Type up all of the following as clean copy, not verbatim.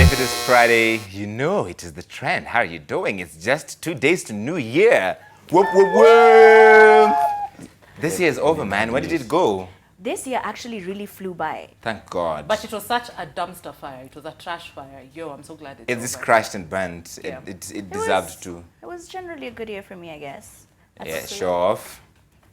If it is Friday, you know it is the trend. How are you doing? It's just 2 days to New Year. Whoop, whoop, whoop. This year is over, man. Where did it go? This year actually really flew by. Thank God. But it was such a dumpster fire. It was a trash fire. Yo, I'm so glad it's It just over. crashed and burned. Yeah. It deserved to. It was generally a good year for me, I guess. Yeah, show off.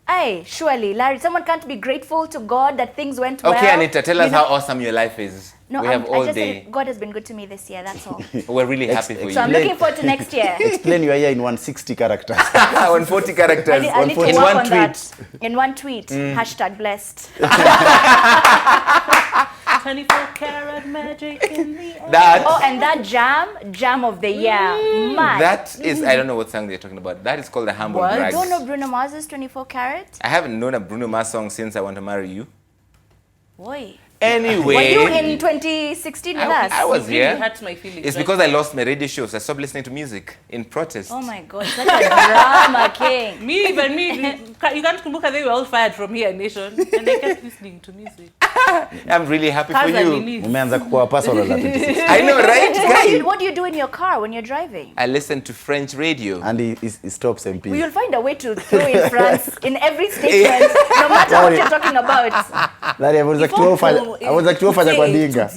Hey, surely, Larry, someone can't be grateful to God that things went well. Okay, Anita, tell us You know- how awesome your life is. No, We have I all just day. said God has been good to me this year, that's all. We're really happy for So I'm you. looking forward to next year. Explain your year in 160 characters. 140 characters. I need to in work one on tweet. that. In one tweet, hashtag blessed. 24 karat magic in the air. That, Oh, and that jam of the year. Man. that is, I don't know what song they're talking about. That is called the Humble What? You Brags. don't know Bruno Mars's 24 Carat? I haven't known a Bruno Mars song since I Want to Marry You. Boy. Anyway. Were you in 2016 with us? I was It really here. hurts my feelings. It's Like, because I lost my radio shows. I stopped listening to music in protest. Oh my God, such a drama king. me, you can't kumbuka they were all fired from here nation, and I kept listening to music. I'm really happy for Kaza you. Nini. Umeanza kuwa personal at 26. I know, right, guy? What do you do in your car when you're driving? I listen to French radio. And he stops MP. Well, you'll find a way to throw in France in every statement, no matter what you're talking about. Larry, aweza kutuwa fanya kwa dinga.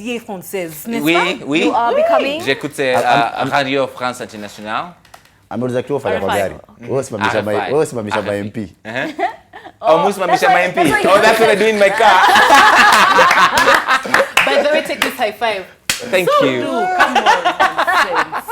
Oui. You are becoming... J'écoute Radio France Internationale. Ameuliza kutuwa fanya kwa gari. Wewe simamisha ma MP. Oh, Musimamisha my MP. that's why you- Oh, that's what I do in my car. By the way, take this high five. Thank you. Dude, come on. nonsense.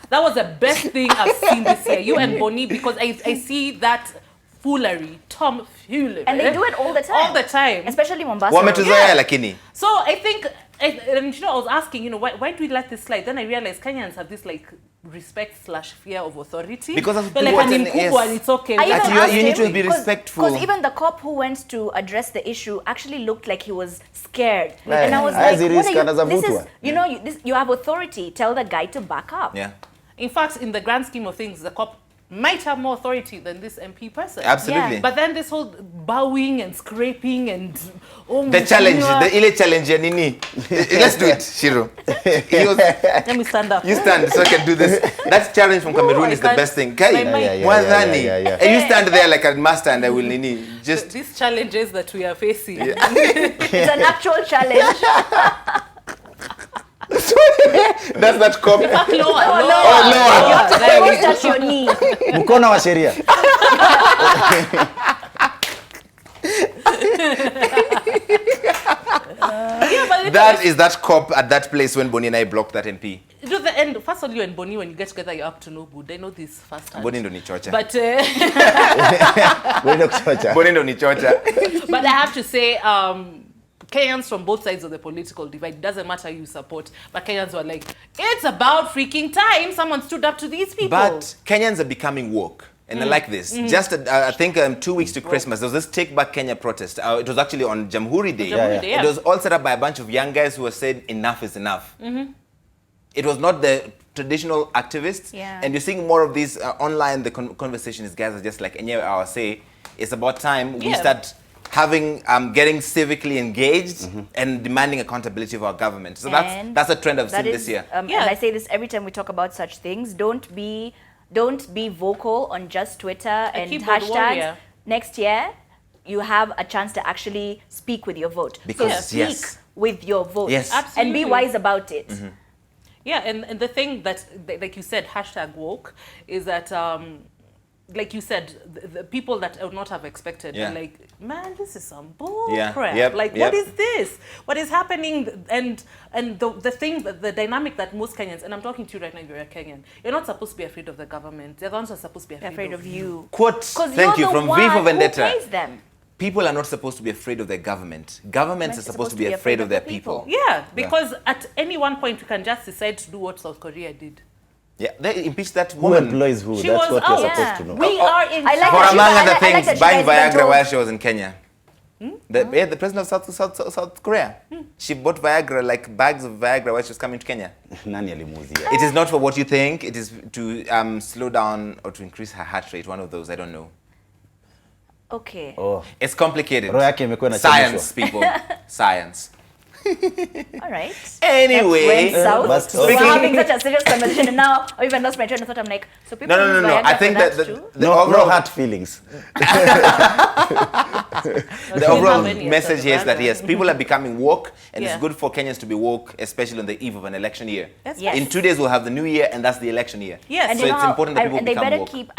That was the best thing I've seen this year. You and Bonnie, because I see that foolery, tomfoolery. And they do it all the time. All the time. Especially Mombasa. Wametuzoea lakini. So I think, and you know, I was asking, why do we let this slide? Then I realized Kenyans have this like respect/fear of authority. Because of They're like, people "I'm watching- mkubwa yes. and it's okay." I That even you asked need him, to be respectful. Because even the cop who went to address the issue actually looked like he was scared. Right. And I was As like, it what is, are you... kanaza This is, vutwa. you know, you have authority. Tell the guy to back up. Yeah. In fact, in the grand scheme of things, the cop might have more authority than this MP person. Absolutely. Yeah. But then this whole bowing and scraping and The challenge, the ile challenge ya nini? Let's do it, Shiro. Let me stand up. You stand so I can do this. That challenge from Cameroon I is the can't- best thing. Kai, my mind- Mwadhani. yeah. And you stand there like a master and I will nini. Just These challenges that we are facing. It's an actual challenge. that's that cop. Lower. You have to always touch your knee. Mkono wa sheria. Yeah, but That is that cop at that place when Bonnie and I blocked that MP. to the end, first of all, you and Bonnie, when you get together, you're up to no good. I know this firsthand. Bonnie ndo ni chocha. But Wewe kuchocha. Bonnie ndo ni chocha. but I have to say, Kenyans from both sides of the political divide, doesn't matter who you support, but Kenyans were like, it's about freaking time someone stood up to these people. But Kenyans are becoming woke. And I like this. Just, I think 2 weeks to Christmas, there was this Take Back Kenya protest. It was actually on Jamhuri Day. Jamhuri Day, yeah. It was all set up by a bunch of young guys who were saying enough is enough. It was not the traditional activists. Yeah. And you're seeing more of these online, the conversation is guys are just like, and yeah, I will say, it's about time we Yeah. start having, getting civically engaged and demanding accountability of our government. So And that's a trend I've That seen is, this year. Yeah. And I say this every time we talk about such things. Don't be vocal on just Twitter and keyboard hashtags. warrior. Next year, you have a chance to actually speak with your vote. Because, so speak yes. with your vote. Yes. And be Absolutely. wise about it. Yeah, and the thing that, like you said, hashtag woke, is that, like you said, the people that I would not have expected Yeah. are like, man, this is some bull Yeah, crap. yep, Like, yep. what is this? What is happening? And the thing, the dynamic that most Kenyans, and I'm talking to you right now if you're a Kenyan, you're not supposed to be afraid of the government. They're the ones who are supposed to be Afraid of you. Quote, 'Cause thank you, you're the from one V for who Vendetta. pays them. People are not supposed to be afraid of their government. Governments are supposed to be afraid of their people. Yeah, because at any one point we can just decide to do what South Korea did. Yeah, they impeached that Who woman. employs who? She That's was what out. you're Yeah. supposed to know. We are in I like For that among you- I other like things, that you buying guys even Viagra told- while she was in Kenya. The president of South Korea. She bought Viagra, like bags of Viagra while she was coming to Kenya. Nani alimuuzia? It is not for what you think. It is to slow down or to increase her heart rate. One of those, I don't know. Okay. Oh. It's complicated. Roho yake imekuwa inachemshwa. Science, people. Science. All right. Anyway, Went south. but So we're speaking- having such a serious conversation, and now I even lost my train of thought. I'm like, so people use No. Viagra I for think that too? the No overall, hurt feelings. the overall have any message here is that other yes, people are becoming woke, and Yeah. it's good for Kenyans to be woke, especially on the eve of an election year. Yes. In 2 days, we'll have the new year, and that's the election year. Yes. And So you know it's how- important that people and they become better woke. keep.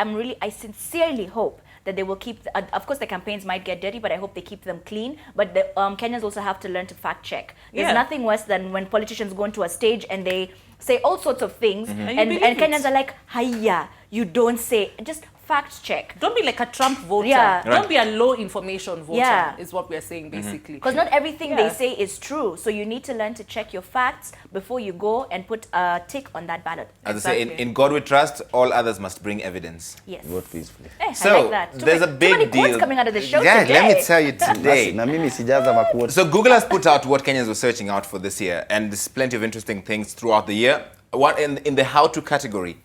I sincerely hope that they will keep. Of course, the campaigns might get dirty, but I hope they keep them clean. But the Kenyans also have to learn to fact check. There's Yeah. nothing worse than when politicians go into a stage and they say all sorts of things, And you and believe Kenyans it. are like, "Hiya, you don't say." Just fact check. Don't be like a Trump voter. Yeah. Don't Right. be a low information voter, Yeah. is what we're saying basically. Because not everything they Yeah. say is true. So you need to learn to check your facts before you go and put a tick on that ballot. As I say, Exactly. in God we trust, all others must bring evidence. Yes. Vote peacefully. I So like that. there's a Too big many quotes deal. coming out of the show Yeah, today. let me tell you today. Na mimi sijaza makuota. So Google has put out what Kenyans were searching out for this year, and there's plenty of interesting things throughout the year. One in the how-to category,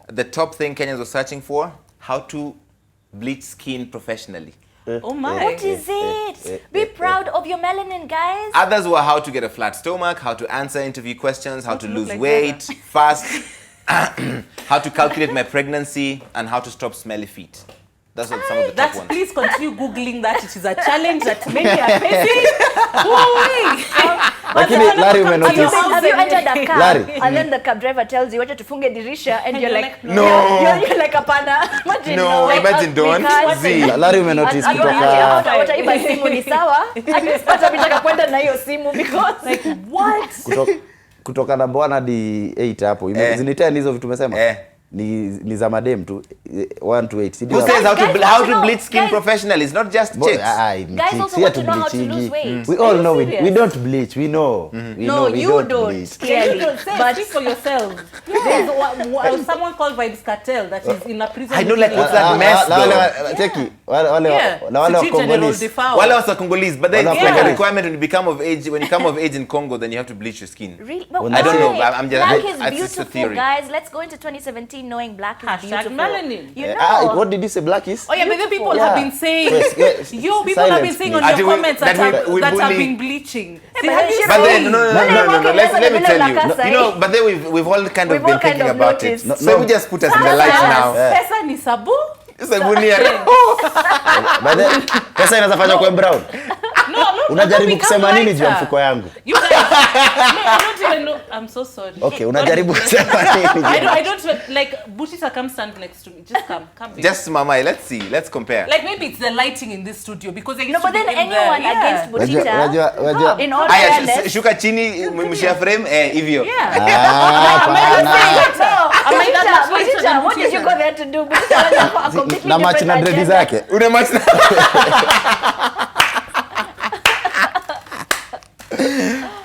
the top thing Kenyans were searching for: how to bleach skin professionally. Oh my. What is it? Be proud of your melanin, guys. Others were how to get a flat stomach, how to answer interview questions, how to to look lose like weight fast, how to calculate my pregnancy, and how to stop smelly feet. Those are some of the top That's, ones. please continue Googling that. It is a challenge that many are facing. Ooh-wee. Lakini Larry umenotice. Have you entered a car Larry. and then the cab driver tells you, wacha tufunge dirisha, and you're like, No. You're like, apana. Imagine No, like, imagine don't. because- Z. Larry umenotice kutoka Wataiba simu ni sawa. Hata bitaka kwenda na hiyo simu because What? kutoka number 1 hadi 8 hapo. Zinitani hizo vitu umesema? Ni za madem tu 1 to 8. Who says how Guys to want to know- bleach skin guys- professionally? It's not just chicks. Guys also want to know how to lose weight. We Are all you know serious? we don't bleach. We know. We No, know we you don't. bleach. Clearly. You don't say, But speak for yourself. There's someone called Vibes Cartel that is in a prison. I know, like, what's that mess, though? Cheki wale Yeah. na wale wa Sijui General Congolese. Defao. Wale was Congolese, but then Wale it's like a Yeah. requirement when you become of age. When you come of age in Congo, then you have to bleach your skin. Really? But I don't know, why? I'm just- Black I- is it's just a beautiful, theory. guys. Let's go into 2017 knowing black is Hashtag beautiful. melanin. You know. What did you say, black is? Oh yeah, but then people Yeah. have been saying, Yes. yo, people have been Silence, saying please. on your Actually, we- comments that that, we have bully- been bleaching. but Have you then- But then, seen? no. Let me tell you. You know, but then we've all kind of We've been all kind thinking of about noticed. it. So we just put us in the light now. Pesa ni sabu? It's a good year. But then pesa inaweza fanya kwa brown. No, Unajaribu become kusema nini juu ya lighter. mfuko yangu? You guys, no, I don't even know. I'm so sorry. Okay, unajaribu kusema nini? I don't like Bushita, come stand next to me. Just come baby. Just mama, let's see. Let's compare. like maybe it's the lighting in this studio because I used No, to but then be in anyone there. against Butita, Wajua. in all Aya, fairness, shuka chini, mshia frame, hivyo. Yeah. Hapana. Butita, what did you go there to do? Butita went for a completely Na match na different dread agenda. zake. Una match na.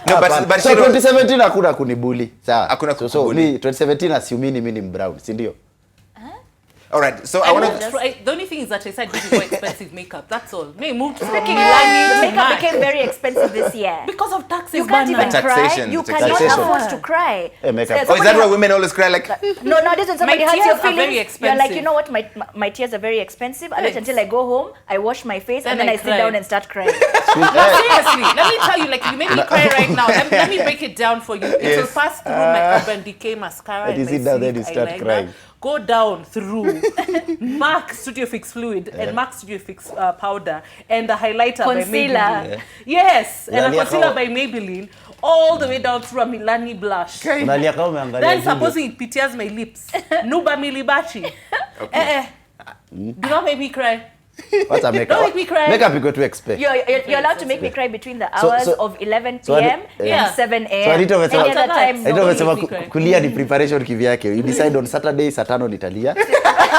No, but So you know, 2017 hakuna kunibuli. Sawa. Hakuna So kukubuli. mi 2017 assumini mimi ni brown, si ndio? all right. So I I want moved to. to, the only thing is that I said this is more expensive makeup. That's all. Me moved from Speaking Milani to makeup Mac. became very expensive this year. Because of taxes. You can't even Bana. cry. Taxation, You taxation. cannot afford to cry. Makeup. Oh, is that why women always cry like? No, nowadays when somebody My hurts your tears are very feelings, you're like, expensive. you know what, my tears are very expensive. I wait Thanks. until I go home, I wash my face, and Then then I I sit cry. down and start crying. Seriously, let me tell you, like you made me cry right now. Let me break it down for you. It will Yes. pass through my Urban Decay mascara And and you my sit down, then sleek you start eyeliner, crying. go down through MAC Studio Fix Fluid and MAC Studio Fix powder and the highlighter Concealer. by Maybelline. Yes, and a Unalia concealer kama- by Maybelline all the way down through a Milani blush. Unalia kama umeangalia Then video. supposing it pitias my lips. Nuba Milibachi. Do not make me cry. What's a makeup? Don't make me cry. Makeup iko too expensive. You're allowed to make me cry between the So- hours so- of 11 so I p.m. did- yeah. and 7 So a.m. Anita umesema- Any other time, Anita no. umesema make me cry. kulia ni preparation kivyake. You decide on Saturday saa 5 nitalia.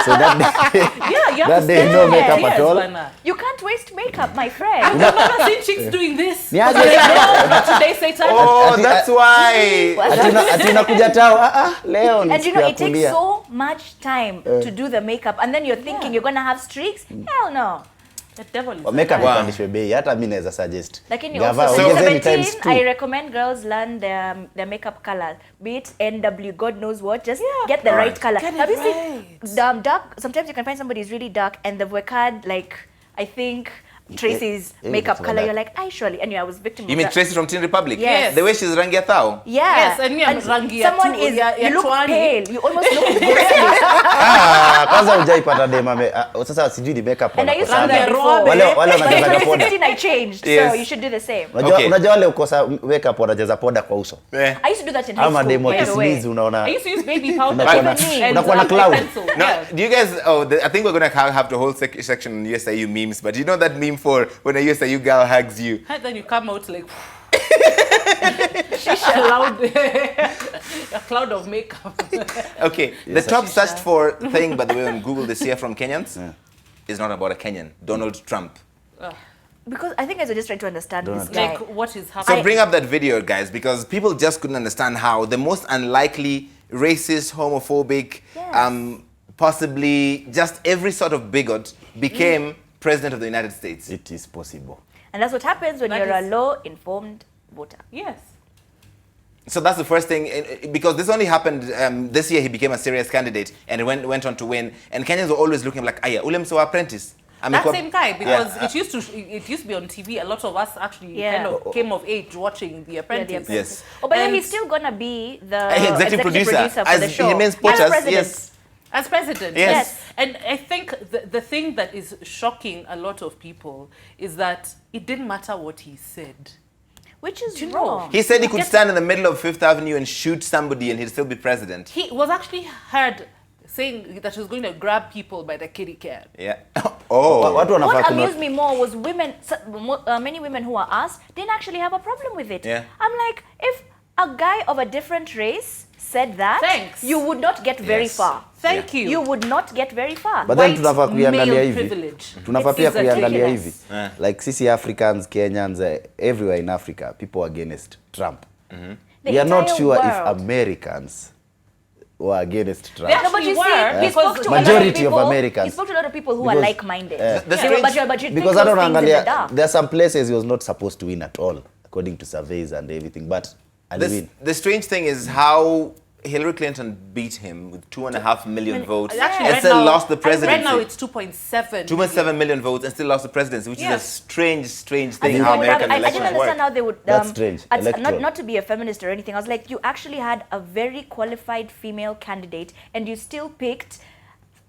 So that day Yeah, you have That to day, spend no your makeup tears, at all. Bana. You can't waste makeup, my friend. I've never seen chicks doing this. Ni aje? But I know, not today, Satan. Oh, Ati- that's why. ati unakuja tao. Leo ni And you siku know, ya it takes kulia. so much time to do the makeup. And then you're thinking you're going to have streaks? Hell no. The devil is Makeup Wow. ipandishwe bei. Hata mimi naweza suggest. Lakini Gava, also ongezeni 17, times 2. I recommend girls learn their makeup color. Be it NW, God knows what. Just get the right color. Get it Have you right. seen dark? Sometimes you can find somebody who's really dark and they've worked hard, like, I think, Tracy's makeup color, you're like, I surely, and I was victim You of mean that. Tracy from Teen Republic? Yes. The way she's Rangia Thao? Yeah. Yes, and me, I'm Rangi ya someone tu- is, ya you look Chwani. pale, you almost look ghostly. Kwanza hujaipata dem sasa sijui ni makeup And I used to do wanakosana. that before. Wale But in wanajaza poda. 2016 I changed, Yes. so you should do the same. Okay. Unajua wale ukosa makeup wanajaza poda kwa uso. Eh. I used to do that in high Ama school, dem by the way. wakisimizi unaona. I used to use baby powder Unakuwa na- and unakuwa na a cloud. pencil. No, Yeah. do you guys? I think we're gonna have the whole section on USIU memes. But you know that meme for when a USIU girl hugs you. And then you come out like a cloud of makeup. Okay, the top searched for thing, by the way, on Google this year from Kenyans is not about a Kenyan. Donald Trump. Because I think I was just trying to understand this Donald guy. Like what is happening? So bring up that video, guys, because people just couldn't understand how the most unlikely racist, homophobic, Yes. possibly just every sort of bigot became president of the United States. It is possible. And that's what happens when That you're a is- law-informed voter. Yes. So that's the first thing, because this only happened this year. He became a serious candidate and went on to win. And Kenyans were always looking like, "Aya, ule msewa apprentice." That same guy, because Yeah. it used to be on TV. A lot of us actually Yeah. kind of came of age watching The Apprentice. Yes. Oh, but then And- he's still gonna be the Executive producer, for as the show. he remains As poachers, president. yes. As president, Yes. Yes. And I think the thing that is shocking a lot of people is that it didn't matter what he said. Which is Do you know? wrong. He said he could Yes. stand in the middle of Fifth Avenue and shoot somebody and he'd still be president. He was actually heard saying that he was going to grab people by the kitty cat. Yeah. Oh. Watu wanafaa What kuna amused me more was women, many women who are asked didn't actually have a problem with it. Yeah. I'm like, if a guy of a different race said that, Thanvery you would not get very Yes. far. Thank you. You would not get very far. But then White tunafaa kuiangalia male hivi. privilege. Tunafaa It pia is kuiangalia hivi. ridiculous. Like sisi Africans, Kenyans, everywhere in Africa, people are against Trump. The We are not entire sure if world. Americans were against Trump. Yeah. No, but you Actually see, were, he spoke because to a lot majority of of people. Americans- He spoke to a lot of people who Because- are like-minded. The You strange- know, but you Because think I don't those things in the angalia, dark. there are some places he was not supposed to win at all, according to surveys and everything, but aliwin. The strange thing is how Hillary Clinton beat him with 2.5 million votes Actually, and right still now- lost the presidency. Right now it's 2.7. 2.7 million votes and still lost the presidency, which is a Yes. strange I thing think how they would have- American I didn't elections understand work. how they would. That's strange. Not, Electoral. not to be a feminist or anything. I was like, you actually had a very qualified female candidate, and you still picked.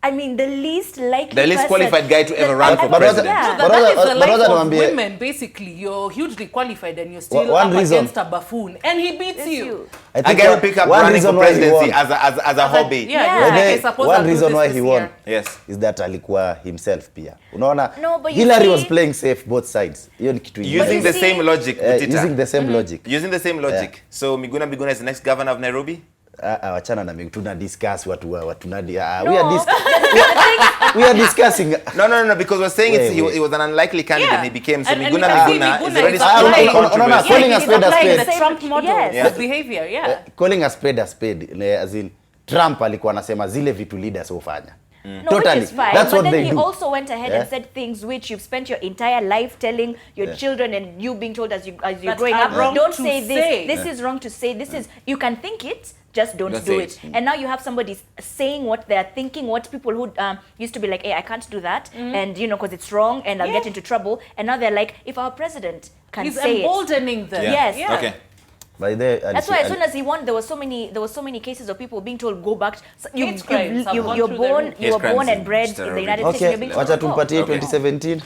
I mean, the least likely. The least person. qualified guy to ever run for But president. Yeah. That But is rather- the but life rather of niwaambie- women, basically. You're hugely qualified and you're still One up reason- against a buffoon. And he beats It's you. you. I A think guy one- will pick up one running for reason why he presidency won. as a hobby. Yeah, Yeah. you're like, I Maybe suppose one I'll do reason this why this he won year. Yes. is that alikuwa himself pia. Unaona? No, but you Hillary see- was playing safe both sides. Hiyo ni kitu ingine. But Using you the see- same logic, Butita. Using the same logic. Using the same logic. So Miguna is the next governor of Nairobi? Wachana na mimi tuna discuss watu nadi No, we are discussing. No, because we're saying Wait, he wait. was an unlikely candidate and he became. So And Miguna you can see is Miguna already is starting applying- controversy. no, calling a he's spade a applying spade. the Trump model Yes. of behavior, yeah. Calling a spade, as in Trump alikuwa anasema zile vitu leaders hufanya. No, Totally. which is fine. That's but what then they he do. also went ahead Yeah. and said things which you've spent your entire life telling your children and you being told as you're That growing are up. wrong Don't to say this. say. This is wrong to say. This is you can think it. Just don't Don't do say it. it. And now you have somebody saying what they're thinking, what people who used to be like, hey, I can't do that. And, you know, because it's wrong and I'll Yeah. get into trouble. And now they're like, if our president can He's say it. emboldening them. Yeah. Yes. Yeah. Okay. By the That's why as soon as he won, there was so many cases of people being told go back. So Hate crimes have gone you're through the born, roof. you Hate were born crimes and in bred in steroids. the United States. Okay, And you're being told wacha go. tumpatie Okay. 2017.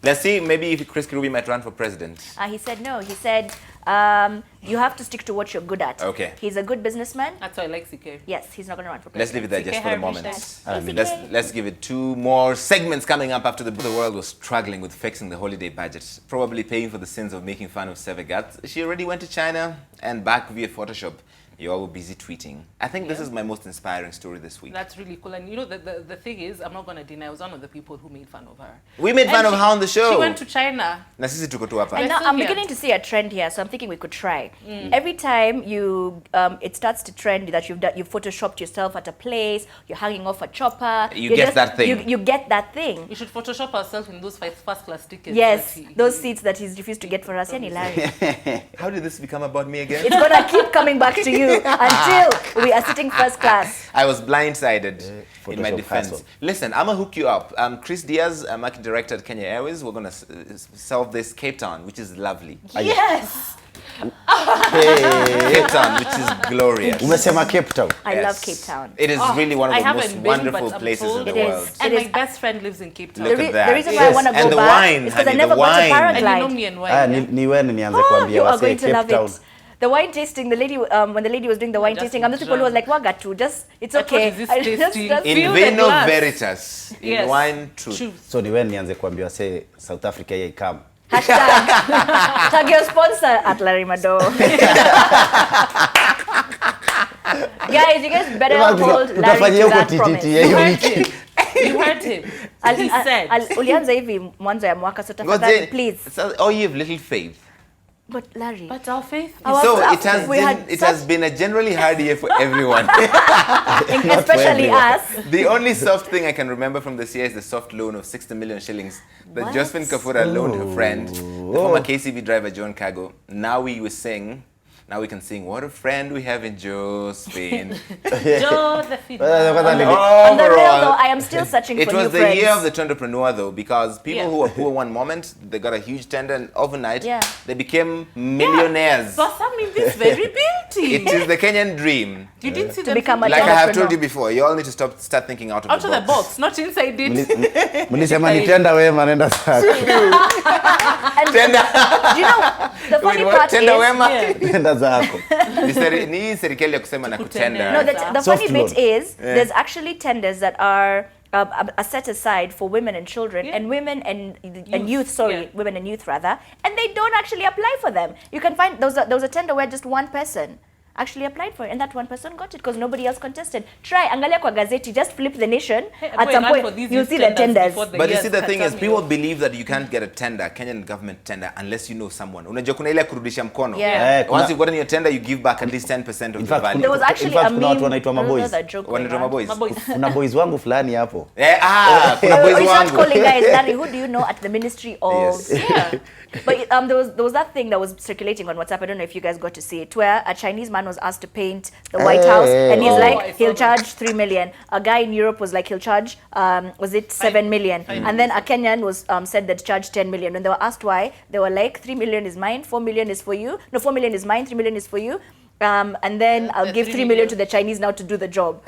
Let's see, maybe if Chris Kirubi might run for president. He said no. He said you have to stick to what you're good at. Okay. He's a good businessman. That's why I like CK. Yes, he's not going to run for Let's president. leave it there just CK for the Harry moment. Hashtag. Let's give it 2 more segments coming up after the world was struggling with fixing the holiday budget, probably paying for the sins of making fun of Sevegat. She already went to China and back via Photoshop. You all were busy tweeting. I think this is my most inspiring story this week. That's really cool. And you know, the thing is, I'm not going to deny, I was one of the people who made fun of her. We made fun And of her on the show. She went to China. Na sisi tuko tu hapa. And now still I'm here. beginning to see a trend here, so I'm thinking we could try. Every time you, it starts to trend that you've photoshopped yourself at a place, you're hanging off a chopper. You you're get that thing. You get that thing. We should Photoshop ourselves in those first class tickets. Yes, that he- those seats that he's refused to get for us. Yani Larry. How did this become about me again? It's gonna keep coming back to you. you until we are sitting first class. I was blindsided in my Photoshop defense. hassle. Listen, I'm going to hook you up. Chris Diaz, marketing director at Kenya Airways. We're going to solve this Cape Town, which is lovely. Yes. Cape Town, which is glorious. Umesema Cape Town. I Yes. love Cape Town. It is really one of I the most haven't been, wonderful but I'm places in told the it is. world. And It my is- best friend lives in Cape Town. Look at that. The reason why I want to And go the back wine, is because I honey, never the got to wine. And you know paraglide. me and Ah, wine. ni wewe nianze Oh, kuambia you are wase going to Cape love Town. it. The wine tasting, the lady, when the lady was doing the wine just tasting, I'm just people who was like, Wagatu, just, it's Like, what okay. is this I just- tasting? just- In Feel the vino glass. veritas. In Yes. wine truth. Truth. So ni wewe nianze kuambia wase South Africa yeye come. Hashtag. Tag your sponsor at Larry Mado. Guys, you guys better hold Larry Utafanyia to huko that promise. tititi hiyo You wiki. heard him. You heard him. He said. Ulianza hivi mwanzo ya mwaka, so God, tafadhali, Jane, please. oh, you have little faith. But Larry, But our faith is Our- So our- it has we had been, it has such- been a generally hard year for everyone. especially everyone. us. The only soft thing I can remember from this year is the soft loan of 60 million shillings that What? Josephine Kafura loaned her friend, the former KCB driver John Cargo. Now we can sing, what a friend we have in Josephine. Josephine. Kwanza nili- On the real Overall, though, I am still searching it for was new the friends. year of the entrepreneur though, because people Yeah. who were poor one moment, they got a huge tender, and overnight Yeah. they became millionaires. For some in this very beauty. It is the Kenyan dream. You didn't see To them become a Like I have entrepreneur. told you before, you all need to start thinking out of out of the box, not inside it. Mlisema nitenda wema nenda zako. And Tender. do you know the funny Wait, what? part Tender is wema? Yeah. Nenda zako. Ni hii serikali ya kusema na kutenda. no, the Soft funny loan. bit is there's actually tenders that are set aside for women and children Yeah. and women and youth. Sorry, yeah. women and youth rather, and they don't actually apply for them. You can find there was a tender where just one person actually applied for it, and that one person got it because nobody else contested. Try angalia kwa gazeti, just flip the Nation. Hey, At go some and run for point, these you'll youth see the tenders. before the But you years see, the thing cut is, me people off. believe that you can't get a tender, Kenyan government tender, unless you know someone. Unajua kuna ile ya kurudisha mkono. Yeah. Once you've gotten your tender, you give back at least 10% of In the fact, value. There was In actually fact, a kuna watu meme. wanaitwa maboys. Another joke going Wanaitwa around. maboys. My boys. Kuna boys wangu fulani hapo. Kuna Oh, boys you start wangu. calling guys, Larry, who do you know at the Ministry of... Yes. Yeah. But there was that thing that was circulating on WhatsApp. I don't know if you guys got to see it, where a Chinese man was asked to paint the White House, and he's Oh, I like, saw he'll that. charge 3 million. A guy in Europe was like, he'll charge, was it 7 million? And then a Kenyan was said that charged 10 million. When they were asked why, they were like, 3 million is mine, 4 million is for you. No, 4 million is mine, 3 million is for you. And then I'll the give 3 3 million to the Chinese now to do the job.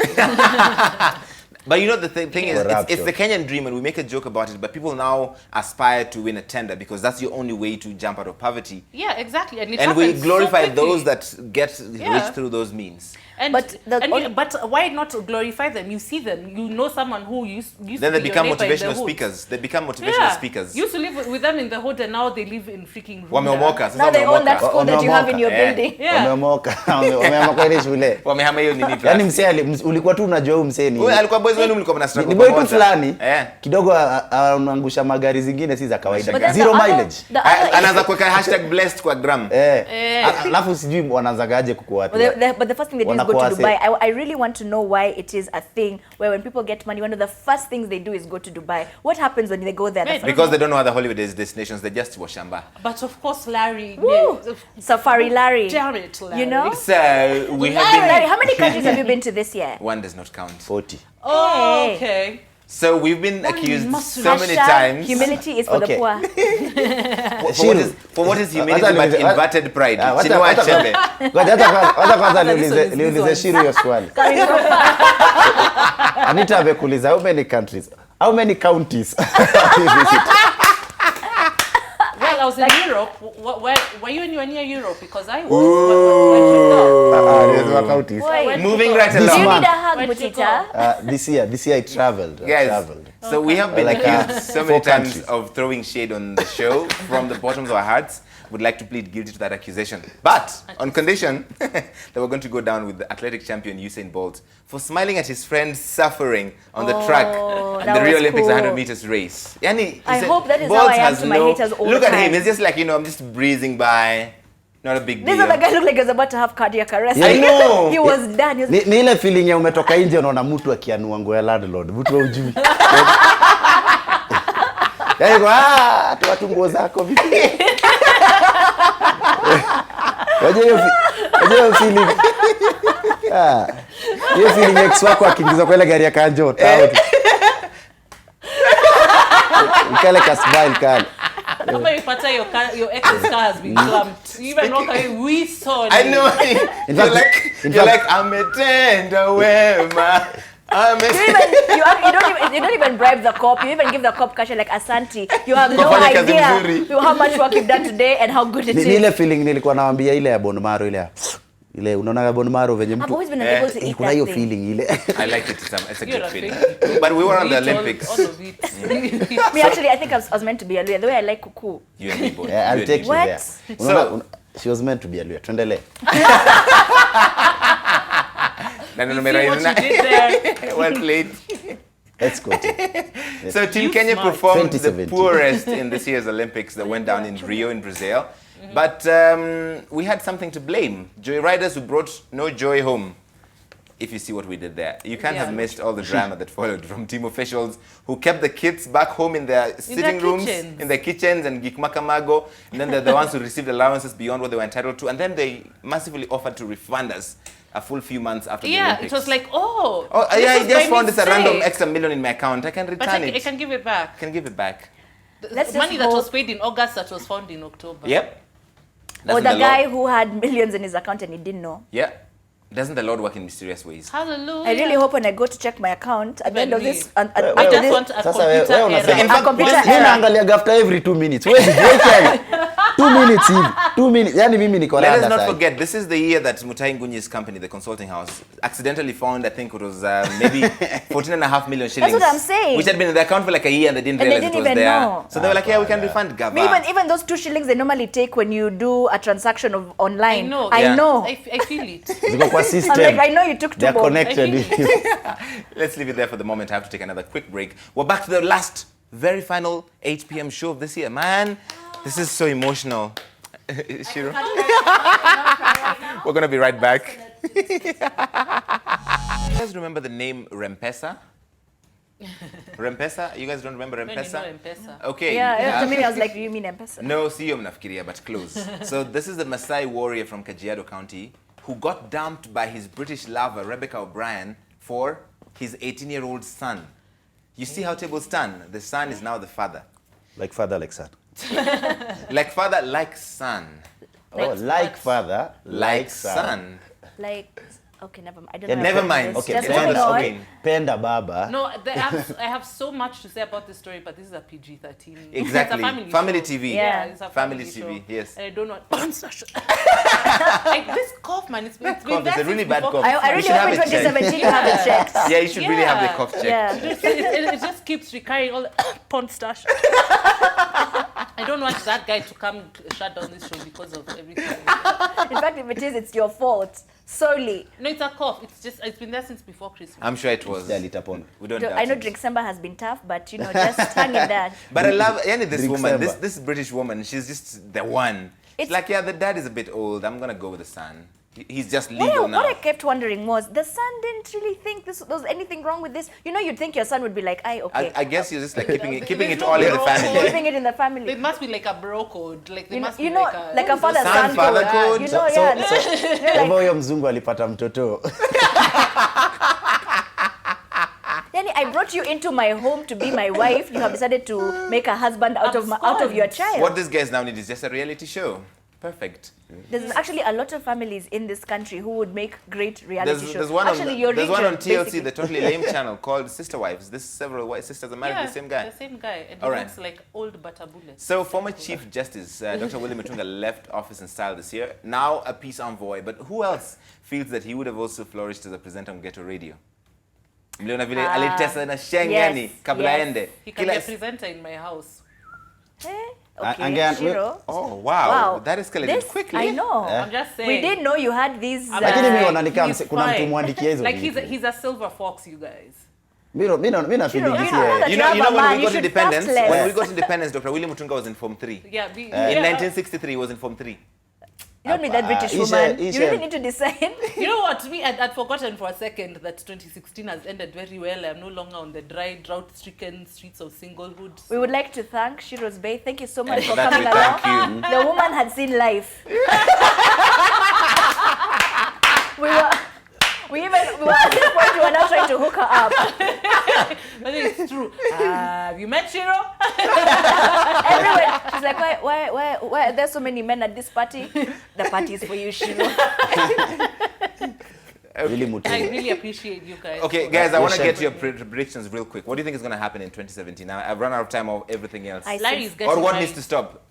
But you know, the thing is, it's Corruption. the Kenyan dream, and we make a joke about it, but people now aspire to win a tender because that's your only way to jump out of poverty. Yeah, exactly. And, it And we happens so glorify quickly. those that get Yeah. rich through those means. And, But the and only- but why not glorify them? You see them. You know someone who used Then to they be your become neighbor in the motivational hood. speakers. They become motivational speakers. Used to live with them in the hood, and now they live in freaking Runda. Wameomoka. Sasa Now they own that wameomoka. school that you have in your Yeah. building. Yeah. Wameomoka. Wameomoka ile shule. Wamehama hiyo nini Yaani fulani. msee ulikuwa tu unajua huyu msee ni. Wewe alikuwa boys wenu mlikuwa mna struggle Ni boy tu pamoja. fulani. Eh. Kidogo anaangusha magari zingine si za But kawaida. then Zero the other- mileage. the other Anaanza kuweka hashtag blessed kwa gram. Alafu sijui wanaanzagaje kukuatia. But the first thing they do is go to Wanakuwa Dubai. I really want to know why it is a thing where when people get money, one of the first things they do is go to Dubai. What happens when they go there? The Wait, first- Because they don't know other holiday destinations, they just washamba. But of course, Larry. Woo! Yeah, Safari Larry. damn it, Larry. You know? So we have Larry, been. how many countries have you been to this year? One does not count. 40. Oh, Hey. okay. So we've been accused must so many Hashtag times. humility is for Okay. the poor. For what is humility Wacha but niulize- inverted pride? Ah, wacha- Chinua wacha- Achebe. Ngoja hata kwanza This one is niulize this Shiru hiyo swali. Coming from far. Anita amekuuliza how many countries? How many counties? have you visited? Well, I was in Europe. Where were you anywhere near Europe? Because I was. Where'd you go? There's more counties. Boy, Moving right do you along. need a hug, Where'd you Butita? This year I traveled. Guys, so we have been Like, accused so 4 many times countries. of throwing shade on the show from the bottoms of our hearts. Would like to plead guilty to that accusation, but on condition that we're going to go down with the athletic champion Usain Bolt for smiling at his friend suffering on the track that in the Rio was Olympics cool. 100 meters race. Yani, I he hope that is Bolt how I am has to my haters all Look the at him, time. he's just like, I'm just breezing by, not a big This deal. other guy looked like he was about to have cardiac arrest. I know. He was done. He was Ni ile feeling ya umetoka nje unaona mtu akianua nguo ya landlord. Mtu hujui. Yaani kwa watu nguo zako vipi? Waje hiyo feeling. Hiyo feeling ex wako akiingiza kwa ile gari ya kanjo out. Kale ka smile kale. Kama ipata your ex's car has been clumped. You even walk away, we saw it. I know. You're like, I'm a tender wema. You don't even bribe the cop. You even give the cop cash like Asante. You have no Kufanya kazi idea mzuri. how much work you've done today and how good it Ni is. ile feeling nilikuwa nawaambia ile ya Bone Marrow ile unaona Bone Marrow venye I've mtu always been able to eat kuna that hiyo thing. feeling ile. I like it. It's a You're good a feeling. fake. But we were on the Eat all Olympics. of it. Me actually, I think I was meant to be a Luya. The way I like kuku. You and me both. Yeah, I'll You and take me you both. there. What? Unaona, she was meant to be a Luya. Tuendelee. No, You see what you did there? Well played. Let's go. So Team You Kenya smart. performed the 2017. poorest in this year's Olympics that went down in Rio in Brazil. But we had something to blame. Joy riders who brought no joy home. If you see what we did there. You can't have missed all the drama that followed from team officials who kept the kids back home in their sitting rooms, kitchens. in their kitchens and gikmakamago. And then they're the ones who received allowances beyond what they were entitled to. And then they massively offered to refund us a full few months after the Yeah, Olympics. it was like, oh. Oh, this yeah, I was just by found this a random mistake. extra million in my account. I can But return I it. can give it back. Can give it back. Let's just Money that was hope- paid in August that was found in October. Yep. Or Doesn't the Lord- guy who had millions in his account and he didn't know. Yeah. Doesn't the Lord work in mysterious ways? Hallelujah. I really hope when I go to check my account at the end of Even this, me. and I after just this, want a Sasa computer wewe unasema- error. In fact, computer this- Mimi error. naangalia after every 2 minutes. Wewe wewe 2 minutes hivi. 2 minutes. Yaani mimi niko Let us rada not sasa. forget, this is the year that Mutai Ngunyi's company, the consulting house, accidentally found, I think it was maybe 14.5 million shillings. what I'm saying. Which had been in the account for like a year and they didn't And they realize didn't it was even there. know. So they were like, yeah, we can refund Gava. even those 2 shillings they normally take when you do a transaction of online. I know. I Yeah. know. I feel it. Ziko kwa I'm system. like, I know you took 2 They're bob. connected. I feel Let's leave it there for the moment. I have to take another quick break. We're back to the last, very final 8 p.m. show of this year. Man, this is so emotional. Shiro? We're going to be right back. You guys remember the name Rempesa? Rempesa? You guys don't remember When you know Rempesa? M-Pesa. Okay. Yeah, to me I was like, do you mean M-Pesa? No, siyo mnafikiria, but close. So this is the Maasai warrior from Kajiado County who got dumped by his British lover, Rebecca O'Brien, for his 18-year-old son. You see how tables turn? The son is now the father. Like father, like son. Like father, like son. Oh, like father, Like son. Like, okay, never mind. I don't Yeah, know. never how to mind. do this. Okay, Just penda, moving on. okay. Penda baba. No, I have so much to say about this story, but this is a PG-13. Exactly. It's a Family show. TV. Yeah. It's a Family family TV, show. yes. And I don't know. Like this cough, man. It's been Cough, it's there a really since bad before cough. I You really should hope have in it checked. 2017 you have it checked. Yeah, you should really have the Yeah. cough checked. Yeah. It just keeps recurring all the porn stash. I don't want that guy to come shut down this show because of everything. In fact, if it is, it's your fault. Solely. No, it's a cough. It's been there since before Christmas. I'm sure it was. Yeah, litapona. We don't I know doubt it. Drinksember has been tough, but you know, just hang in there. But I love this Drink woman, Samba. this British woman, she's just the one. It's It's- like, yeah, the dad is a bit old. I'm going to go with the son. He's just What legal I, now. what I kept wondering was, the son didn't really think there was anything wrong with this. You know, you'd think your son would be like, okay. I guess you're just like keeping it There's no all in the bro family. Leaving it in the There family. must be like a bro code. Like there must You be know, like a like a father-son Son, father code. code. You know, yeah. Kwa hivyo huyo mzungu alipata mtoto. Yani, I brought you into my home to be my wife. You have decided to make a husband out of your child. What these guys now need is just a reality show. Perfect. There's actually a lot of families in this country who would make great reality shows. There's one actually, your there's one region, on TLC, basically. the totally lame channel called Sister Wives. This several white sisters are married to the same guy. The same guy. And All he right. looks like old butter bullets. So former Chief Justice Dr. William Mutunga left office in style this year. Now a peace envoy. But who else feels that he would have also flourished as a presenter on Ghetto Radio? Mliona vile alitesa na shengani kabla yes. ende. He can be Kila- a presenter in my house. Eh, okay, Again, Shiro. Oh wow. Wow. That escalated This, quickly. I know. I'm just saying. We didn't know you had these. Lakini mimi naona ni kama He's kuna mtu fine. mwandikia hizo Like vitu. he's a silver fox, you guys. Mimi na feeling Shiro, this you know year. that You you know, have you know a when man, we you got should independence, fast less. when we got independence, Dr. William Mutunga was in Form 3. Yeah, In 1963, he was in Form 3. You don't need that British Isha- woman. Isha- You really need to decide. You know what? Me, I'd forgotten for a second that 2016 has ended very well. I'm no longer on the dry, drought-stricken streets of singlehood. We would like to thank Shiro's Bay. Thank you so much And for for that, coming we along. thank you. The woman had seen life. we were at this point we were now trying to hook her up. But it's true. Have you met Shiro? Everyone, she's like, why are there so many men at this party? The party is for you, Shiro. Really I Mutinda. really appreciate you guys. Okay, guys, I want to Yes, get your predictions real quick. What do you think is going to happen in 2017? Now, I've run out of time of everything else. Larry's getting Or what married. needs to stop?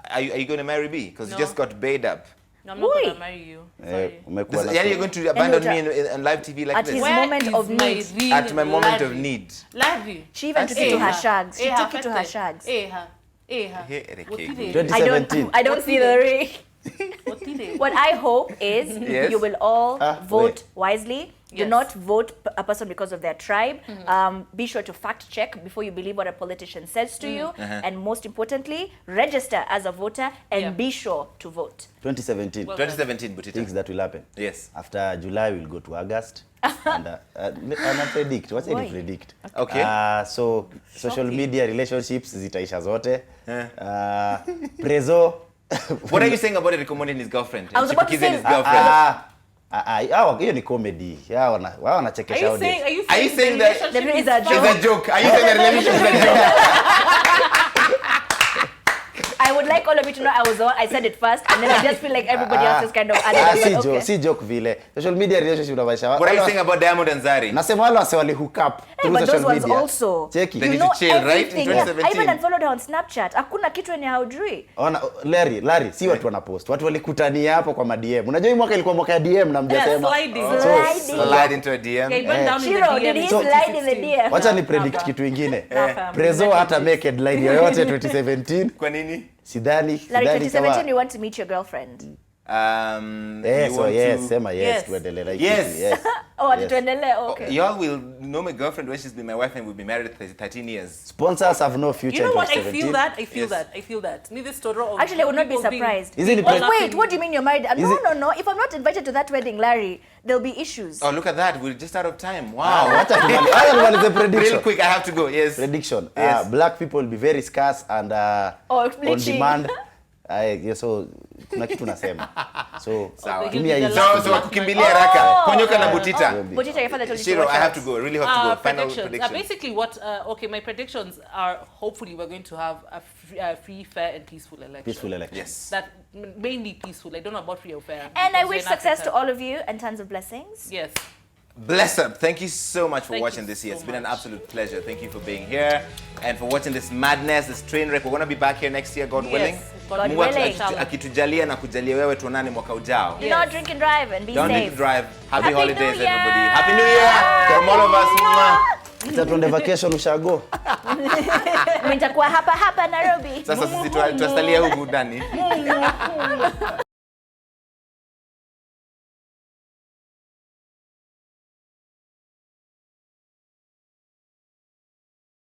Are you going to marry B? Because No. you just got baited up. No, I'm not going Oi. to marry you. Eh, Sorry. umekuwa na Yeah, you're going to abandon me Uta- on live TV like At this? his Where moment is of my need. real At my moment of Larry? need. Larry. She even took Hey, it to her her. shags. She Hey, took her it to her birthday. shags. Hey, her. Hey, her. Hey, Eric, What hey, did good. they- 2017. I don't see the ring. what did they- What I hope is Yes. you will all vote wait. wisely. Do Yes. not vote a person because of their tribe. Be sure to fact check before you believe what a politician says to you. And most importantly, register as a voter and Yeah. be sure to vote. 2017. Well, 2017, Butita. Things that will happen. Yes. After July, we'll go to August. And I predict. What's Why? any predict? Okay. So social Shocking. media relationships zitaisha zote. Prezo. What are you saying about Eric Omondi and his girlfriend? I was And about to Chipukizi and say- his girlfriend. Hao hiyo ni comedy. Hao wao wanachekesha Are you audience. saying? Are you Are you saying, saying the that- relationship There is is a fine? joke. It's a joke. Are you saying the relationship is a joke? I would like all of you to know I was the one, I said it first, and then I just feel like everybody else is kind of adding. si But joke, okay. si joke vile. Social media relationship na maisha. What are you saying about Diamond and Zari? Nasema wale wase wali hook up Hey, through but social those ones media. also. Cheki. They You need know to chill, right? In everything. Yeah. I 2017. even unfollowed her on Snapchat. Hakuna kitu yenye haujui. Ona Larry, si watu wanapost. Watu walikutania hapo kwa DM. Unajua hii mwaka ilikuwa mwaka ya DM na mjasema. sliding. Sliding. Slide into a DM. Yeah, he went down in Shiro, the did DM he in slide in the 2016. DM? Wacha ni predict kitu ingine. fam. Prezo hata make headline yoyote 2017. Kwa nini? Larry, Sidhani 2017, kama you want to meet your girlfriend. You so want yes, to- sema yes, Yes. tuendelee like Yes. hivi, yes. Oh, Yes. tuendelee. Okay. Y'all will know my girlfriend when she's been my wife and we've been married 13 years. Sponsors have no future You know in what? I 2017. feel that. I feel Yes. that. I feel that. Need this story of Actually, I would not be people being- surprised. Is it being the- all up Wait, in- what do you mean you're married? Is it- No. If I'm not invited to that wedding, Larry, there'll be issues. Oh, look at that. We're just out of time. Wow. Wacha tumalize Real prediction. quick, I have to go. Yes. Prediction. Yes. Black people will be very scarce and Oh, on bleaching. demand. So kuna kitu nasema. So Sawa. tumia hizi. So kukimbilia haraka. Konyoka na Butita. Butita, your father told you to Shiro, watch I have out. to go. Really have to go. Final predictions. prediction. Basically, what? Okay, my predictions are hopefully we're going to have a free, fair, and peaceful election. Peaceful election. Yes. That mainly peaceful. I don't know about free or fair. And I because wish we're in success to Africa. all of you and tons of blessings. Yes. Bless up. Thank you so much for Thank watching you this year. so It's been an much. absolute pleasure. Thank you for being here and for watching this madness, this train wreck. We're going to be back here next year, God Yes, willing. God Mungu willing. akitujalia na kujalia wewe tuonane mwaka ujao. Do not drink and drive and be Don't safe. need to drive. Happy Happy holidays, New Year. everybody. Happy New Year from all of us. Mwah. Sasa tuende vacation ushago. Nitakuwa hapa Nairobi. Sasa sisi tutasalia huku ndani.